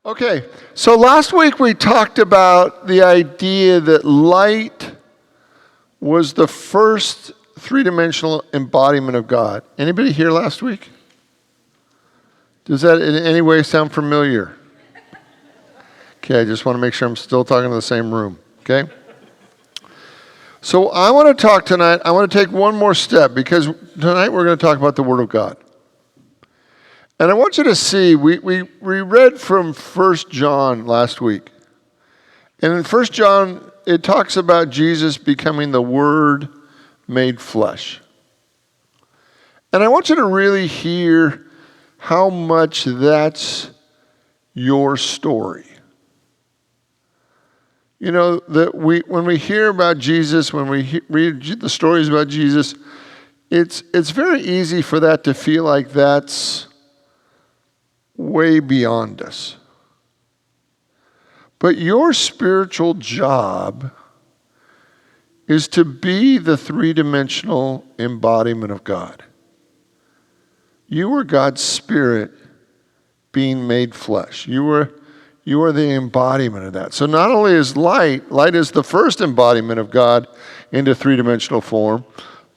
Okay, so last week we talked about the idea that light was the first three-dimensional embodiment of God. Anybody here last week? Does that in any way sound familiar? Okay, I just want to make sure I'm still talking to the same room, okay? So I want to talk tonight, I want to take one more step because tonight we're going to talk about the Word of God. And I want you to see, we read from 1 John last week. And in 1 John, it talks about Jesus becoming the Word made flesh. And I want you to really hear how much that's your story. You know, that when we hear about Jesus, when we read the stories about Jesus, it's very easy for that to feel like that's way beyond us. But your spiritual job is to be the three-dimensional embodiment of God. You are God's Spirit being made flesh. You are the embodiment of that. So not only is light is the first embodiment of God into three-dimensional form,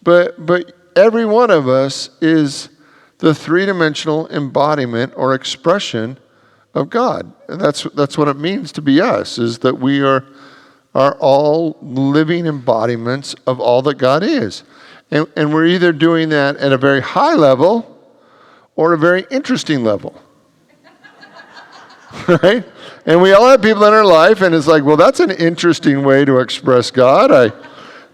but every one of us is the three-dimensional embodiment or expression of God. And that's what it means to be us, is that we are all living embodiments of all that God is. And we're either doing that at a very high level or a very interesting level. Right? And we all have people in our life, and it's like, well, that's an interesting way to express God.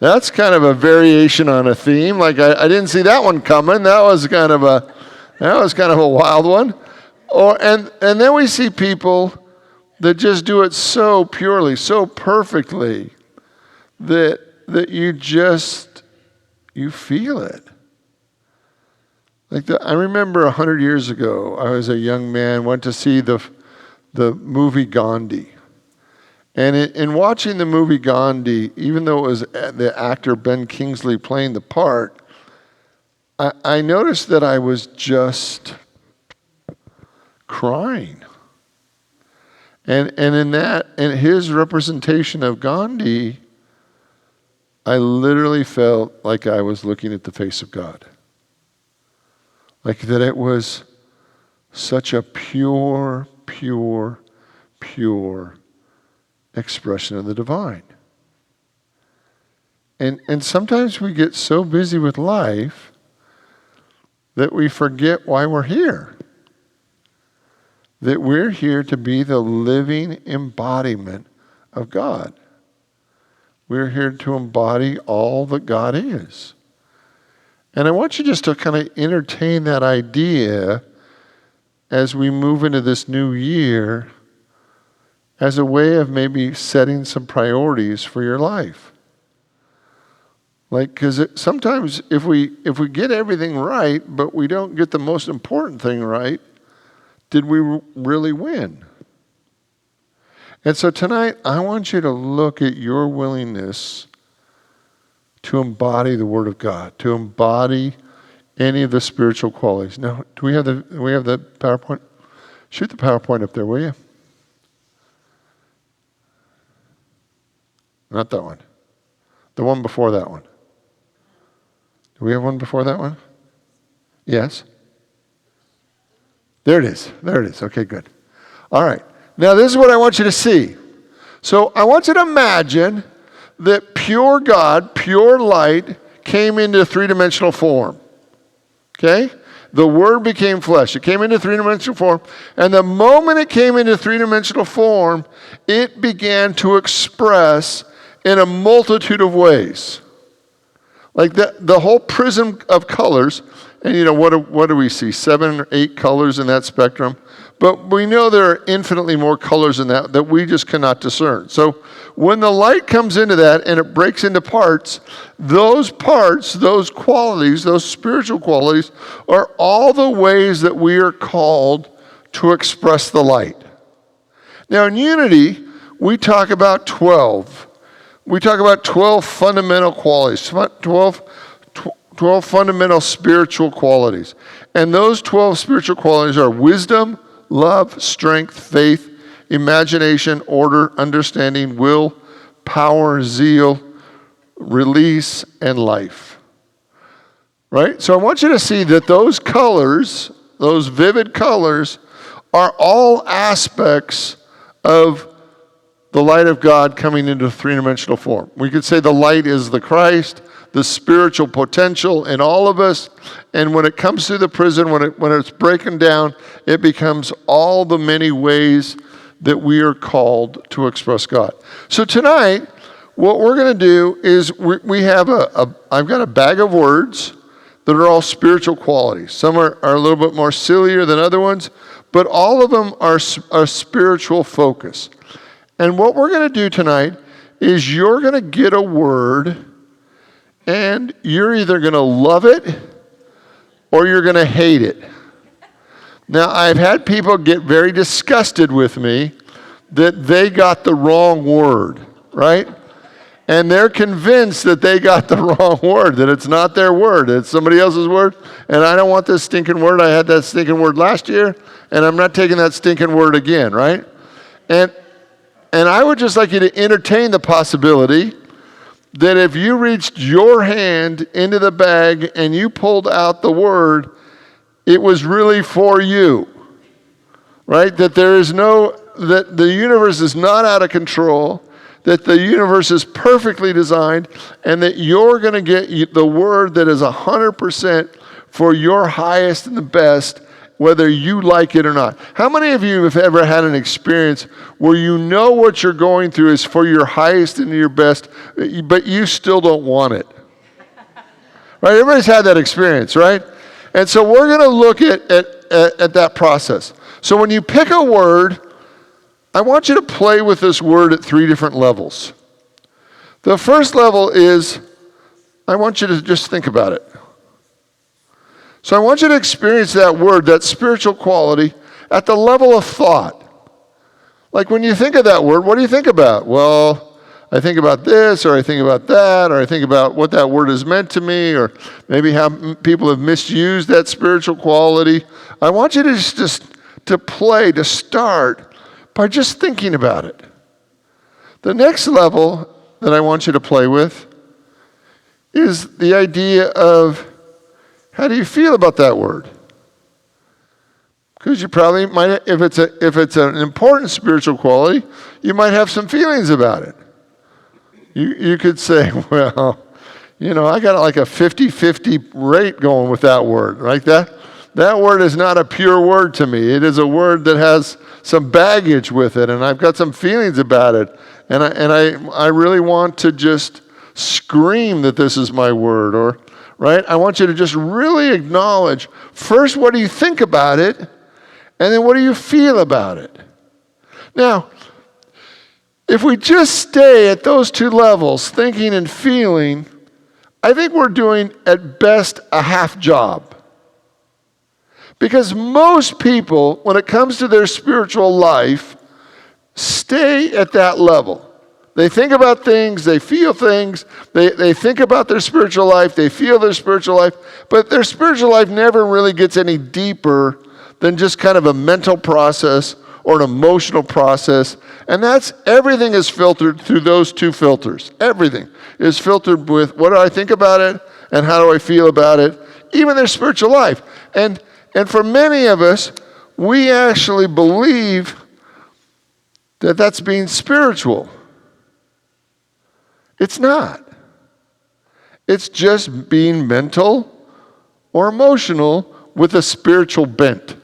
That's kind of a variation on a theme. Like I didn't see that one coming. That was kind of a wild one. And then we see people that just do it so purely, so perfectly that you feel it. Like I remember 100 years ago, I was a young man, went to see the movie Gandhi. And in watching the movie Gandhi, even though it was the actor Ben Kingsley playing the part, I noticed that I was just crying. And in his representation of Gandhi, I literally felt like I was looking at the face of God. Like that it was such a pure expression of the divine. And sometimes we get so busy with life that we forget why we're here. That we're here to be the living embodiment of God. We're here to embody all that God is. And I want you just to kind of entertain that idea as we move into this new year as a way of maybe setting some priorities for your life. Like, because sometimes if we get everything right, but we don't get the most important thing right, did we really win? And so tonight, I want you to look at your willingness to embody the Word of God, to embody any of the spiritual qualities. Now, do we have the PowerPoint? Shoot the PowerPoint up there, will you? Not that one. The one before that one. Do we have one before that one? Yes. There it is. Okay, good. All right. Now, this is what I want you to see. So I want you to imagine that pure God, pure light, came into three-dimensional form. Okay? The Word became flesh. It came into three-dimensional form. And the moment it came into three-dimensional form, it began to express in a multitude of ways. Like the whole prism of colors. And you know, what do we see? 7 or 8 colors in that spectrum. But we know there are infinitely more colors in that we just cannot discern. So when the light comes into that and it breaks into parts, those qualities, those spiritual qualities, are all the ways that we are called to express the light. Now in unity, we talk about 12. We talk about 12 fundamental qualities, 12 fundamental spiritual qualities. And those 12 spiritual qualities are wisdom, love, strength, faith, imagination, order, understanding, will, power, zeal, release, and life. Right? So I want you to see that those colors, those vivid colors, are all aspects of the light of God coming into three-dimensional form. We could say the light is the Christ, the spiritual potential in all of us, and when it comes through the prison, when it's breaking down, it becomes all the many ways that we are called to express God. So tonight, what we're going to do is we have I've got a bag of words that are all spiritual qualities. Some are a little bit more sillier than other ones, but all of them are spiritual focus. And what we're going to do tonight is you're going to get a word, and you're either going to love it or you're going to hate it. Now, I've had people get very disgusted with me that they got the wrong word, right? And they're convinced that they got the wrong word, that it's not their word, it's somebody else's word. And I don't want this stinking word. I had that stinking word last year, and I'm not taking that stinking word again, right? And I would just like you to entertain the possibility that if you reached your hand into the bag and you pulled out the word, it was really for you, right? That that the universe is not out of control, that the universe is perfectly designed, and that you're going to get the word that is 100% for your highest and the best, whether you like it or not. How many of you have ever had an experience where you know what you're going through is for your highest and your best, but you still don't want it? Right? Everybody's had that experience, right? And so we're going to look at that process. So when you pick a word, I want you to play with this word at 3 different levels. The first level is, I want you to just think about it. So I want you to experience that word, that spiritual quality, at the level of thought. Like when you think of that word, what do you think about? Well, I think about this, or I think about that, or I think about what that word has meant to me, or maybe how people have misused that spiritual quality. I want you to just to start by just thinking about it. The next level that I want you to play with is the idea of, how do you feel about that word? Because you probably might, if it's an important spiritual quality, you might have some feelings about it. You could say, well, I got like a 50-50 rate going with that word, right? That word is not a pure word to me. It is a word that has some baggage with it, and I've got some feelings about it. And I really want to just scream that this is my word, or right? I want you to just really acknowledge, first, what do you think about it? And then what do you feel about it? Now, if we just stay at those 2 levels, thinking and feeling, I think we're doing, at best, a half job. Because most people, when it comes to their spiritual life, stay at that level. They think about things, they feel things, they think about their spiritual life, they feel their spiritual life, but their spiritual life never really gets any deeper than just kind of a mental process or an emotional process. And everything is filtered through those 2 filters. Everything is filtered with, what do I think about it and how do I feel about it, even their spiritual life. And for many of us, we actually believe that that's being spiritual. It's not. It's just being mental or emotional with a spiritual bent.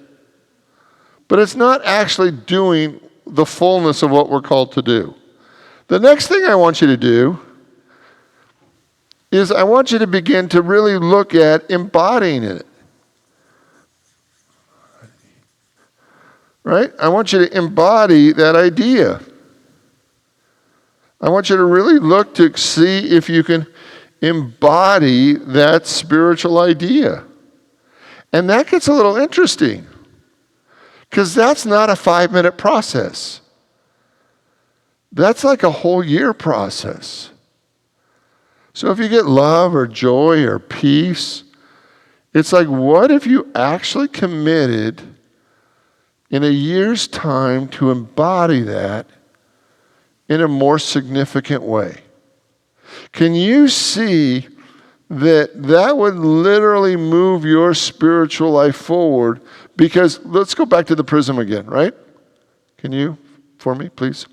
But it's not actually doing the fullness of what we're called to do. The next thing I want you to do is I want you to begin to really look at embodying it. Right? I want you to embody that idea. I want you to really look to see if you can embody that spiritual idea. And that gets a little interesting, because that's not a 5-minute process. That's like a whole year process. So if you get love or joy or peace, it's like, what if you actually committed in a year's time to embody that in a more significant way? Can you see that would literally move your spiritual life forward? Because let's go back to the prism again, right? Can you, for me, please?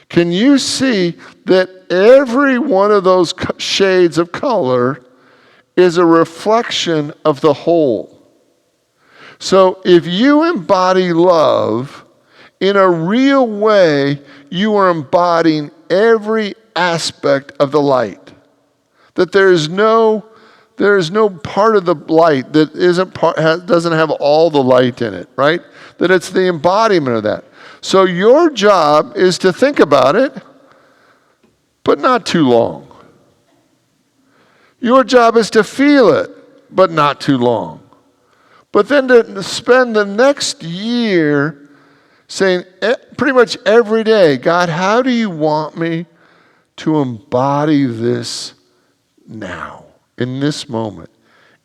Can you see that every one of those shades of color is a reflection of the whole? So if you embody love in a real way, you are embodying every aspect of the light. That there is no part of the light that doesn't have all the light in it, right? That it's the embodiment of that. So your job is to think about it, but not too long. Your job is to feel it, but not too long. But then to spend the next year saying pretty much every day, God, how do you want me to embody this now, in this moment,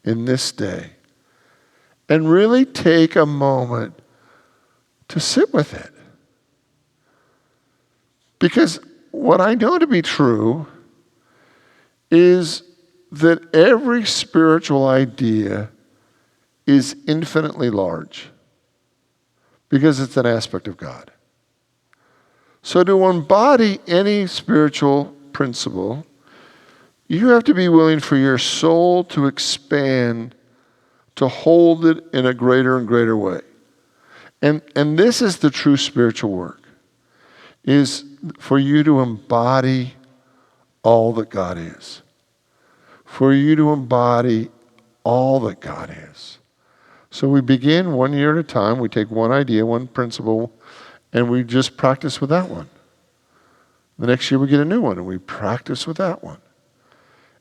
in this day? And really take a moment to sit with it. Because what I know to be true is that every spiritual idea is infinitely large because it's an aspect of God. So to embody any spiritual principle, you have to be willing for your soul to expand, to hold it in a greater and greater way. And this is the true spiritual work, is for you to embody all that God is. For you to embody all that God is. So we begin 1 year at a time. We take one idea, one principle, and we just practice with that one. The next year we get a new one, and we practice with that one.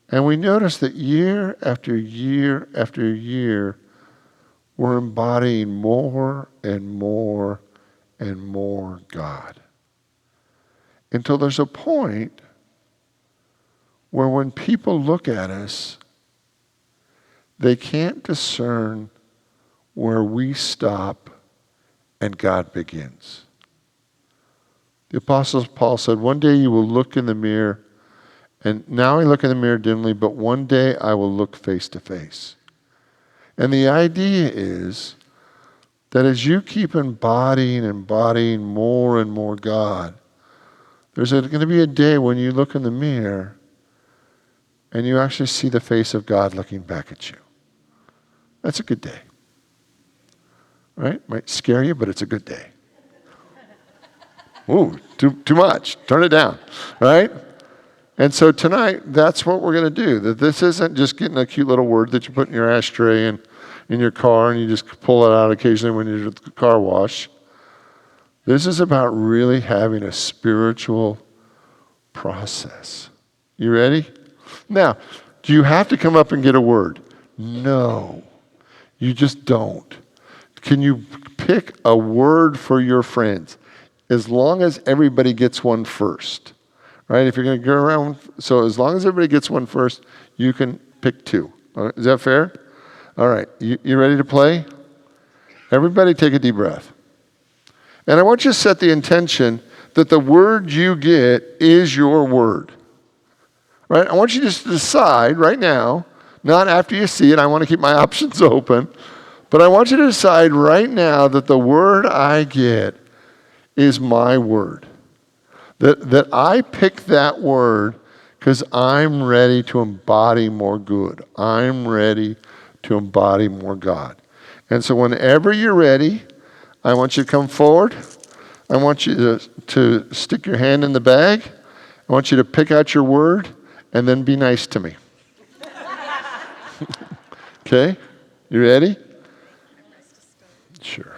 And we notice that year after year after year, we're embodying more and more and more God. Until there's a point where when people look at us, they can't discern where we stop and God begins. The Apostle Paul said, one day you will look in the mirror, and now I look in the mirror dimly, but one day I will look face to face. And the idea is that as you keep embodying more and more God, there's going to be a day when you look in the mirror and you actually see the face of God looking back at you. That's a good day. Right? Might scare you, but it's a good day. Ooh, too much. Turn it down. Right? And so tonight, that's what we're going to do. That this isn't just getting a cute little word that you put in your ashtray and in your car and you just pull it out occasionally when you're at the car wash. This is about really having a spiritual process. You ready? Now, do you have to come up and get a word? No. You just don't. Can you pick a word for your friends? As long as everybody gets one first. Right? If you're going to go around, so as long as everybody gets one first, you can pick two. Is that fair? All right. You ready to play? Everybody take a deep breath. And I want you to set the intention that the word you get is your word. Right? I want you just to decide right now, not after you see it, I want to keep my options open, but I want you to decide right now that the word I get is my word. That I pick that word because I'm ready to embody more good. I'm ready to embody more God. And so whenever you're ready, I want you to come forward. I want you to stick your hand in the bag. I want you to pick out your word and then be nice to me. Okay? You ready? Sure.